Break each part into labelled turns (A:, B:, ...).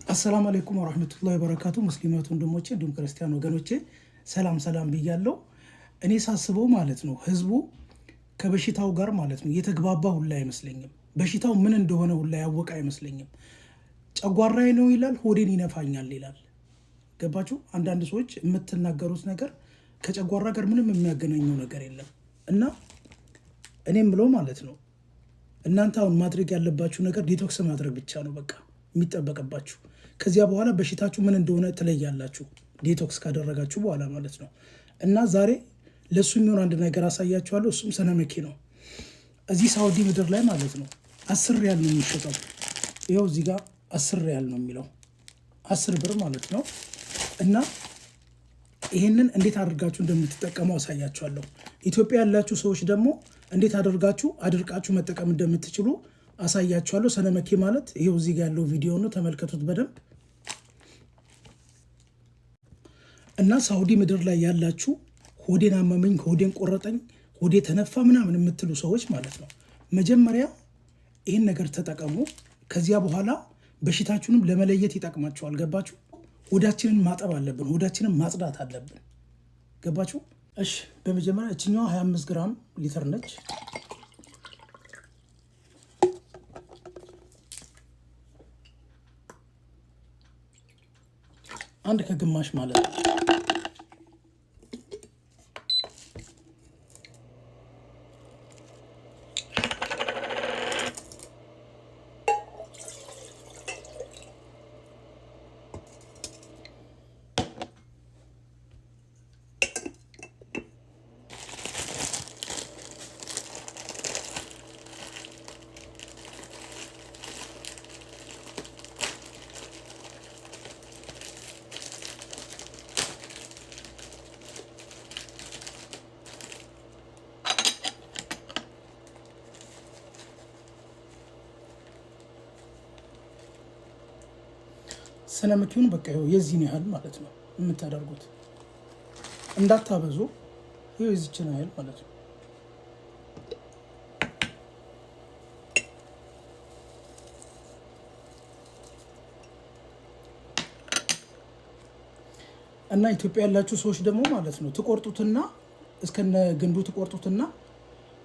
A: አሰላሙ አለይኩም ወራህመቱላሂ ወበረካቱ። ሙስሊማት ወንድሞቼ እንዲሁም ክርስቲያን ወገኖቼ ሰላም ብያለሁ። እኔ ሳስበው ማለት ነው ህዝቡ ከበሽታው ጋር ማለት ነው የተግባባ ሁላ አይመስለኝም። በሽታው ምን እንደሆነ ሁላ ያወቀ አይመስለኝም። ጨጓራዬ ነው ይላል፣ ሆዴን ይነፋኛል ይላል። ገባችሁ? አንዳንድ ሰዎች የምትናገሩት ነገር ከጨጓራ ጋር ምንም የሚያገናኘው ነገር የለም። እና እኔም ብለው ማለት ነው እናንተ አሁን ማድረግ ያለባችሁ ነገር ዲቶክስ ማድረግ ብቻ ነው በቃ የሚጠበቅባችሁ። ከዚያ በኋላ በሽታችሁ ምን እንደሆነ ትለያላችሁ ዲቶክስ ካደረጋችሁ በኋላ ማለት ነው። እና ዛሬ ለሱ የሚሆን አንድ ነገር አሳያችኋለሁ። እሱም ሰነመኪ ነው። እዚህ ሳውዲ ምድር ላይ ማለት ነው 10 ሪያል ነው የሚሸጠው። ይኸው እዚህ ጋር 10 ሪያል ነው የሚለው 10 ብር ማለት ነው። እና ይህንን እንዴት አድርጋችሁ እንደምትጠቀሙ አሳያችኋለሁ። ኢትዮጵያ ያላችሁ ሰዎች ደግሞ እንዴት አድርጋችሁ አድርቃችሁ መጠቀም እንደምትችሉ አሳያችኋለሁ። ሰነመኪ ማለት ይሄው እዚህ ጋር ያለው ቪዲዮ ነው፣ ተመልከቱት በደንብ። እና ሳውዲ ምድር ላይ ያላችሁ ሆዴን አመመኝ፣ ሆዴን ቆረጠኝ፣ ሆዴ ተነፋ ምናምን የምትሉ ሰዎች ማለት ነው መጀመሪያ ይህን ነገር ተጠቀሙ። ከዚያ በኋላ በሽታችሁንም ለመለየት ይጠቅማችኋል። ገባችሁ? ሆዳችንን ማጠብ አለብን፣ ሆዳችንን ማጽዳት አለብን። ገባችሁ? እሺ፣ በመጀመሪያ እችኛዋ 25 ግራም ሊትር ነች። አንድ ከግማሽ ማለት ነው። ሰነመኪውን በቃ ይኸው የዚህን ያህል ማለት ነው የምታደርጉት። እንዳታበዙ፣ ይኸው የዚችን ያህል ማለት ነው። እና ኢትዮጵያ ያላችሁ ሰዎች ደግሞ ማለት ነው ትቆርጡትና እስከነ ግንዱ ትቆርጡትና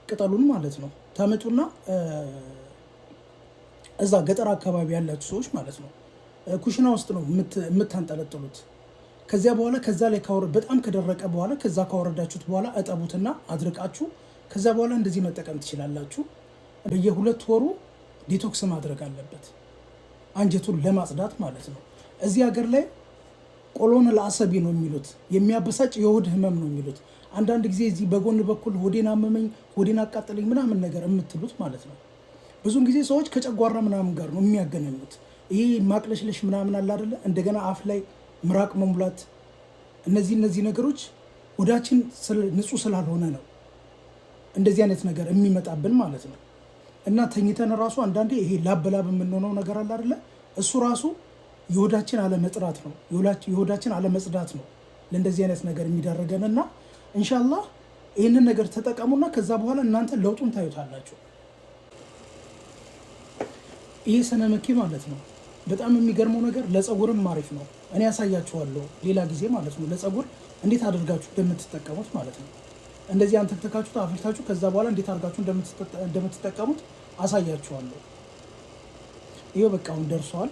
A: ቅጠሉን ማለት ነው ታመጡና እዛ ገጠር አካባቢ ያላችሁ ሰዎች ማለት ነው ኩሽና ውስጥ ነው የምታንጠለጥሉት። ከዚያ በኋላ ከዛ ላይ በጣም ከደረቀ በኋላ ከዛ ካወረዳችሁት በኋላ እጠቡትና አድርቃችሁ ከዛ በኋላ እንደዚህ መጠቀም ትችላላችሁ። በየ2 ወሩ ዲቶክስ ማድረግ አለበት አንጀቱን ለማጽዳት ማለት ነው። እዚህ ሀገር ላይ ቆሎን ለአሰቢ ነው የሚሉት፣ የሚያበሳጭ የሆድ ህመም ነው የሚሉት። አንዳንድ ጊዜ እዚህ በጎን በኩል ሆዴን አመመኝ፣ ሆዴን አቃጠለኝ ምናምን ነገር የምትሉት ማለት ነው። ብዙውን ጊዜ ሰዎች ከጨጓራ ምናምን ጋር ነው የሚያገናኙት። ይሄ ማቅለሽለሽ ምናምን አለ አይደለ? እንደገና አፍ ላይ ምራቅ መሙላት፣ እነዚህ ነገሮች ሆዳችን ንጹህ ስላልሆነ ነው እንደዚህ አይነት ነገር የሚመጣብን ማለት ነው። እና ተኝተን ራሱ አንዳንዴ ይሄ ላበላብ የምንሆነው ነገር አለ አይደለ? እሱ ራሱ የሆዳችን አለመጥራት ነው፣ የሆዳችን አለመጽዳት ነው ለእንደዚህ አይነት ነገር የሚዳረገን። እና ኢንሻአላህ ይህንን ነገር ተጠቀሙና ከዛ በኋላ እናንተ ለውጡን ታዩታላችሁ። ይሄ ሰነመኪ ማለት ነው በጣም የሚገርመው ነገር ለፀጉርም አሪፍ ነው። እኔ ያሳያችኋለሁ ሌላ ጊዜ ማለት ነው ለፀጉር እንዴት አድርጋችሁ እንደምትጠቀሙት ማለት ነው። እንደዚህ አንተክተካችሁ አፍልታችሁ ከዛ በኋላ እንዴት አድርጋችሁ እንደምትጠቀሙት አሳያችኋለሁ። ይሄው በቃ አሁን ደርሷል።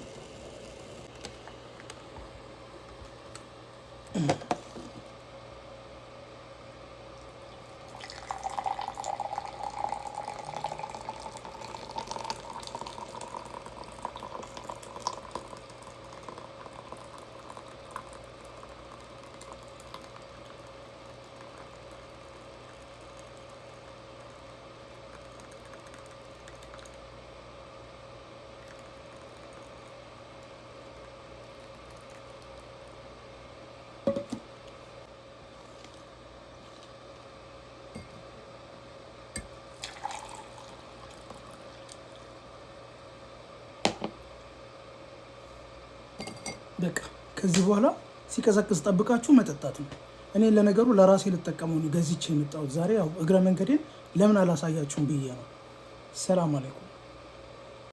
A: በቃ ከዚህ በኋላ ሲቀዘቅዝ ጠብቃችሁ መጠጣት ነው። እኔ ለነገሩ ለራሴ ልጠቀመው ነው ገዝቼ የመጣሁት ዛሬ። ያው እግረ መንገዴን ለምን አላሳያችሁም ብዬ ነው። ሰላም አለይኩም።